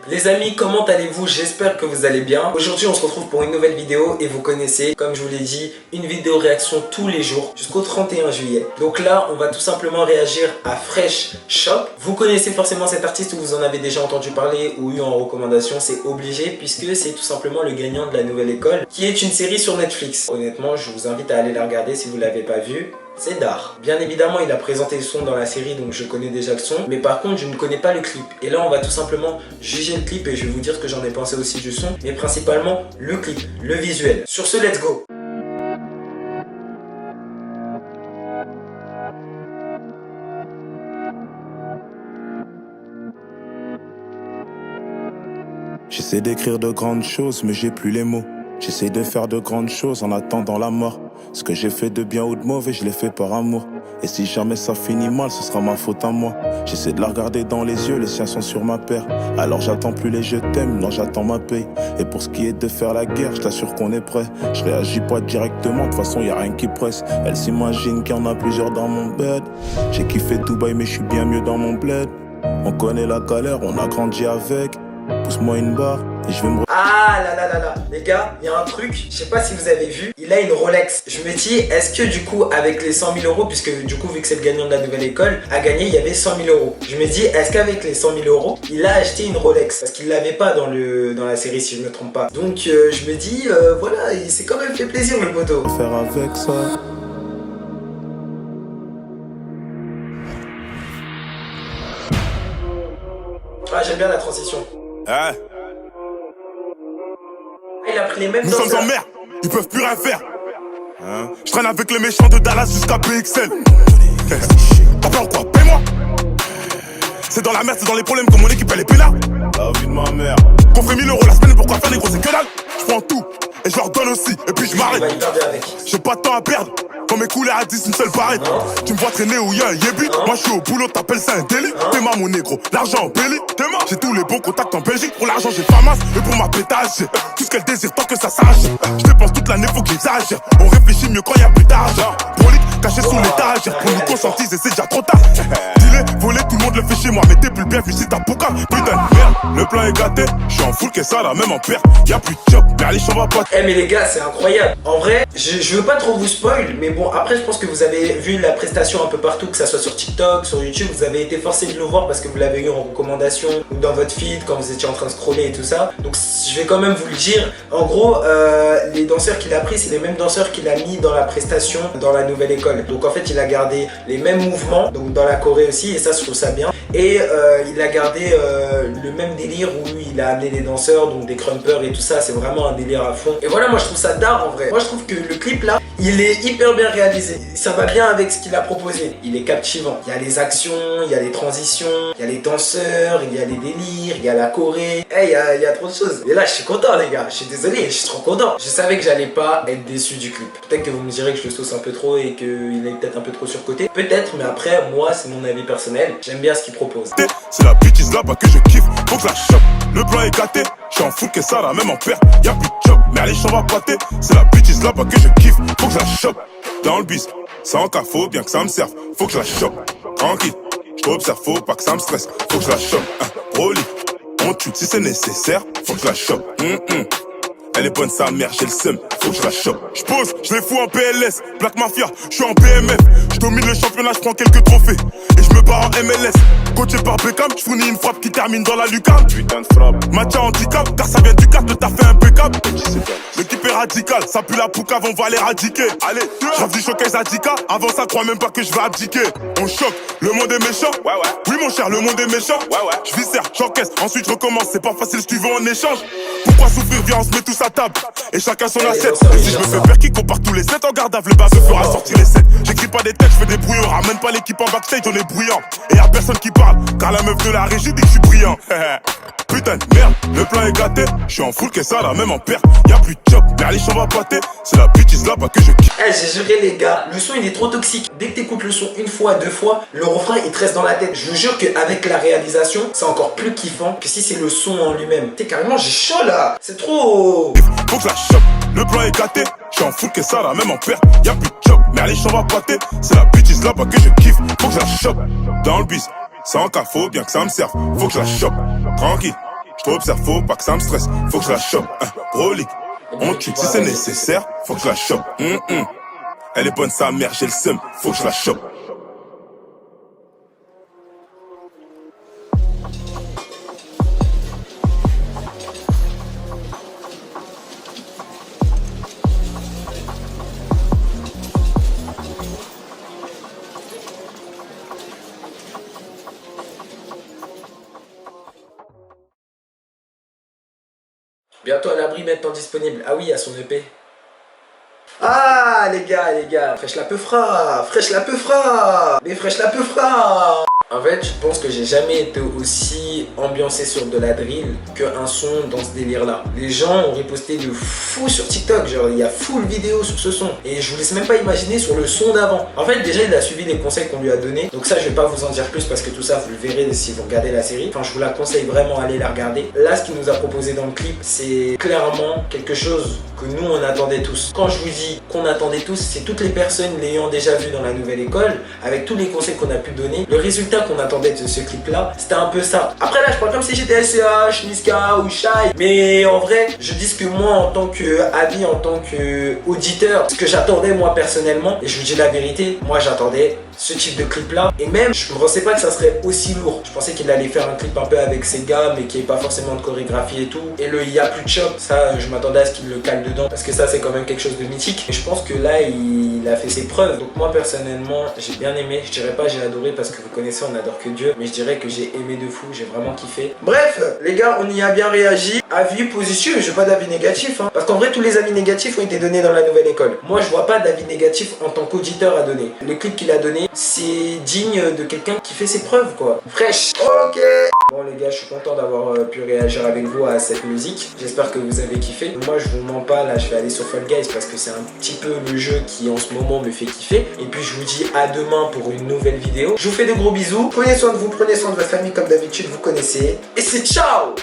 Les amis, comment allez-vous? J'espère que vous allez bien. Aujourd'hui, on se retrouve pour une nouvelle vidéo et vous connaissez, comme je vous l'ai dit, une vidéo réaction tous les jours jusqu'au 31 juillet. Donc là, on va tout simplement réagir à Fresh Shop. Vous connaissez forcément cet artiste ou vous en avez déjà entendu parler ou eu en recommandation, c'est obligé puisque c'est tout simplement le gagnant de la nouvelle école qui est une série sur Netflix. Honnêtement, je vous invite à aller la regarder si vous ne l'avez pas vue. C'est d'art. Bien évidemment, il a présenté le son dans la série, donc je connais déjà le son. Mais par contre, je ne connais pas le clip. Et là, on va tout simplement juger le clip et je vais vous dire ce que j'en ai pensé aussi du son. Mais principalement, le clip, le visuel. Sur ce, let's go! J'essaie d'écrire de grandes choses, mais j'ai plus les mots. J'essaie de faire de grandes choses en attendant la mort. Ce que j'ai fait de bien ou de mauvais, je l'ai fait par amour. Et si jamais ça finit mal, ce sera ma faute à moi. J'essaie de la regarder dans les yeux, les siens sont sur ma paire. Alors j'attends plus les je t'aime, non j'attends ma paye. Et pour ce qui est de faire la guerre, je t'assure qu'on est prêt. Je réagis pas directement, de toute façon y a rien qui presse. Elle s'imagine qu'il y en a plusieurs dans mon bed. J'ai kiffé Dubaï mais je suis bien mieux dans mon bled. On connaît la galère, on a grandi avec. Pousse-moi une barre et je vais me... Ah là là là là, les gars, il y a un truc, je sais pas si vous avez vu, il a une Rolex. Je me dis, est-ce que du coup, avec les 100 000 euros, puisque du coup, vu que c'est le gagnant de la nouvelle école, à gagner, il y avait 100 000 euros. Je me dis, est-ce qu'avec les 100 000 euros, il a acheté une Rolex? Parce qu'il l'avait pas dans la série, si je me trompe pas. Donc, je me dis, voilà, il s'est quand même fait plaisir, le poteau. Faire avec ça. Ah, j'aime bien la transition. Ah, il a pris les mêmes nous danseurs. sommes en mer, ils peuvent plus rien faire. Hein? Je traîne avec les méchants de Dallas jusqu'à PXL. T'as peur ou quoi? Paie-moi. C'est dans la merde, c'est dans les problèmes que mon équipe elle est pénale. La vie de ma mère. Qu'on fait 1000 euros la semaine, pourquoi faire les gros c'est que dalle? Je prends tout et je leur donne aussi. Et puis je m'arrête. J'ai pas de temps à perdre. Quand mes couleurs à 10, une seule barrette. Tu me vois traîner où y'a un yébi. Moi je suis au boulot, t'appelles ça un délit. T'es ma mon négro, l'argent en belly. J'ai tous les bons contacts en Belgique. Pour l'argent j'ai pas masse. Et pour ma pétage, j'ai tout ce qu'elle désire tant que ça sache. Je dépense toute l'année, faut que j'exagère. On réfléchit mieux quand y'a plus d'argent. Brolique caché sous l'étage. Pour nous conscientiser, c'est déjà trop tard. Dis-les, voler, tout le monde le fait chez moi. Mais t'es plus le bienvenu si t'as pouca. Putain de merde, le plan est gâté. Je suis en full que ça, là, même en perte. Y'a plus de job, mais allez, j'en va pas. Eh mais les gars, c'est incroyable. En vrai, je veux pas trop vous spoil, mais bon, après je pense que vous avez vu la prestation un peu partout, que ça soit sur TikTok, sur YouTube, vous avez été forcé de le voir parce que vous l'avez eu en recommandation ou dans votre feed quand vous étiez en train de scroller et tout ça. Donc je vais quand même vous le dire. En gros, les danseurs qu'il a pris, c'est les mêmes danseurs qu'il a mis dans la prestation dans la nouvelle école. Donc en fait, il a gardé les mêmes mouvements, donc dans la choré aussi, et ça je trouve ça bien. Et il a gardé le même délire où il a amené des danseurs, donc des crumpers et tout ça, c'est vraiment un délire à fond. Et voilà, moi je trouve ça d'art en vrai. Moi je trouve que le clip là, il est hyper bien réalisé. Ça va bien avec ce qu'il a proposé. Il est captivant. Il y a les actions, il y a les transitions, il y a les danseurs, il y a les délires, il y a la choré. Eh, il y a trop de choses. Et là, je suis content les gars. Je suis désolé, je suis trop content. Je savais que j'allais pas être déçu du clip. Peut-être que vous me direz que je le sauce un peu trop et qu'il est peut-être un peu trop surcoté. Peut-être, mais après, moi, c'est mon avis personnel. J'aime bien ce qu'il propose. C'est la bitch là-bas que je kiffe. Faut que je la chope. Le plan est gâté. J'suis en fou que ça là, même en perte. Y'a plus de job, mais allez, j'en va pâter. C'est la bitch là-bas que je kiffe. Faut que je la chope. Dans le bis, sans cas, faut bien que ça me serve. Faut que je la chope. Tranquille, j't'observe, faut pas que ça me stresse. Faut que je la chope. Broly, on tue si c'est nécessaire. Faut que je la chope. Elle est bonne sa mère, j'ai le seum, faut que je la chope. J'pose, je les fous en PLS, Black Mafia, je suis en BMF. Je domine le championnat, je prends quelques trophées. Et je me barre en MLS. Coaché par Beckham, je fournis une frappe qui termine dans la lucarne. Putain de frappe. Match à handicap, car ça vient du cadre, le taf est impeccable. L'équipe est radicale, ça pue la poucave, on va l'éradiquer. Allez, j'rave du showcase Zadika, avant ça crois même pas que je vais abdiquer. On choque, le monde est méchant. Ouais. Oui mon cher, le monde est méchant. Ouais. Je viscère, j'encaisse, ensuite je recommence. C'est pas facile si tu veux en échange. Pourquoi souffrir, viens on se met tous à table. Et chacun son assiette. Et si je me fais faire qui compare tous les 7 en garde à le bas me fera sortir les 7. J'écris pas des textes, je fais des brouillons. Ramène pas l'équipe en backstage, on est bruyant. Et y'a personne qui parle, car la meuf de la régie dit que je suis brillant. Putain de merde, le plan est gâté. Je suis en full que ça là, même en perte. Y'a plus de job, mais allez, j'en va pâter. C'est la bitch là-bas que je kiffe. Eh, j'ai juré les gars, le son il est trop toxique. Dès que t'écoutes le son une fois, deux fois, le refrain il te reste dans la tête. Je vous jure qu'avec la réalisation, c'est encore plus kiffant que si c'est le son en lui-même. T'es carrément, j'ai chaud là. C'est trop. Faut que je la chope, le plan est gâté. Je suis en full que ça là, même en perte. Y'a plus de job, mais allez, j'en va pâter. C'est la bitch là-bas que je kiffe. Faut que je la chope, dans le bis. Sans cas, faut bien que ça me serve. Faut que je la chope, tranquille. Observe, faut pas que ça me stresse, faut que je la chope. Gros leak, on tue si c'est nécessaire, faut que je la chope. Elle est bonne sa mère, j'ai le seum, faut que je la chope. Bientôt à l'abri maintenant disponible. Ah oui, il y a son EP. Ah les gars, Fresh la peufra, Fresh la peufra, mais Fresh la peufra. En fait, je pense que j'ai jamais été aussi ambiancé sur de la drill qu'un son dans ce délire là. Les gens ont riposté de fou sur TikTok, genre il y a full vidéo sur ce son. Et je vous laisse même pas imaginer sur le son d'avant. En fait, déjà il a suivi les conseils qu'on lui a donnés. Donc ça, je vais pas vous en dire plus parce que tout ça, vous le verrez si vous regardez la série. Enfin, je vous la conseille vraiment, allez la regarder. Là, ce qu'il nous a proposé dans le clip, c'est clairement quelque chose que nous on attendait tous. Quand je vous dis qu'on attendait tous, c'est toutes les personnes l'ayant déjà vu dans la nouvelle école, avec tous les conseils qu'on a pu donner. Le résultat qu'on attendait de ce clip là, c'était un peu ça. Après là, je parle comme si j'étais SCH, Niska ou Shai, mais en vrai, je dis ce que moi en tant qu'avis, en tant qu'auditeur, ce que j'attendais moi personnellement, et je vous dis la vérité, moi j'attendais ce type de clip là, et même je ne pensais pas que ça serait aussi lourd. Je pensais qu'il allait faire un clip un peu avec ses gars, mais qui n'ait pas forcément de chorégraphie et tout. Et le y a plus de chop, ça je m'attendais à ce qu'il le cale dedans, parce que ça c'est quand même quelque chose de mythique. Et je pense que là il a fait ses preuves. Donc moi personnellement j'ai bien aimé. Je dirais pas j'ai adoré parce que vous connaissez, on adore que Dieu, mais je dirais que j'ai aimé de fou, j'ai vraiment kiffé. Bref les gars, on y a bien réagi. Avis positif, j'ai pas d'avis négatif hein. Parce qu'en vrai tous les avis négatifs ont été donnés dans la nouvelle école. Moi je vois pas d'avis négatif en tant qu'auditeur à donner. Le clip qu'il a donné, c'est digne de quelqu'un qui fait ses preuves quoi. Fresh. Ok. Bon les gars, je suis content d'avoir pu réagir avec vous à cette musique. J'espère que vous avez kiffé. Moi je vous mens pas, là je vais aller sur Fall Guys parce que c'est un petit peu le jeu qui en ce moment me fait kiffer. Et puis je vous dis à demain pour une nouvelle vidéo. Je vous fais de gros bisous. Prenez soin de vous, prenez soin de votre famille comme d'habitude, vous connaissez. Et c'est ciao.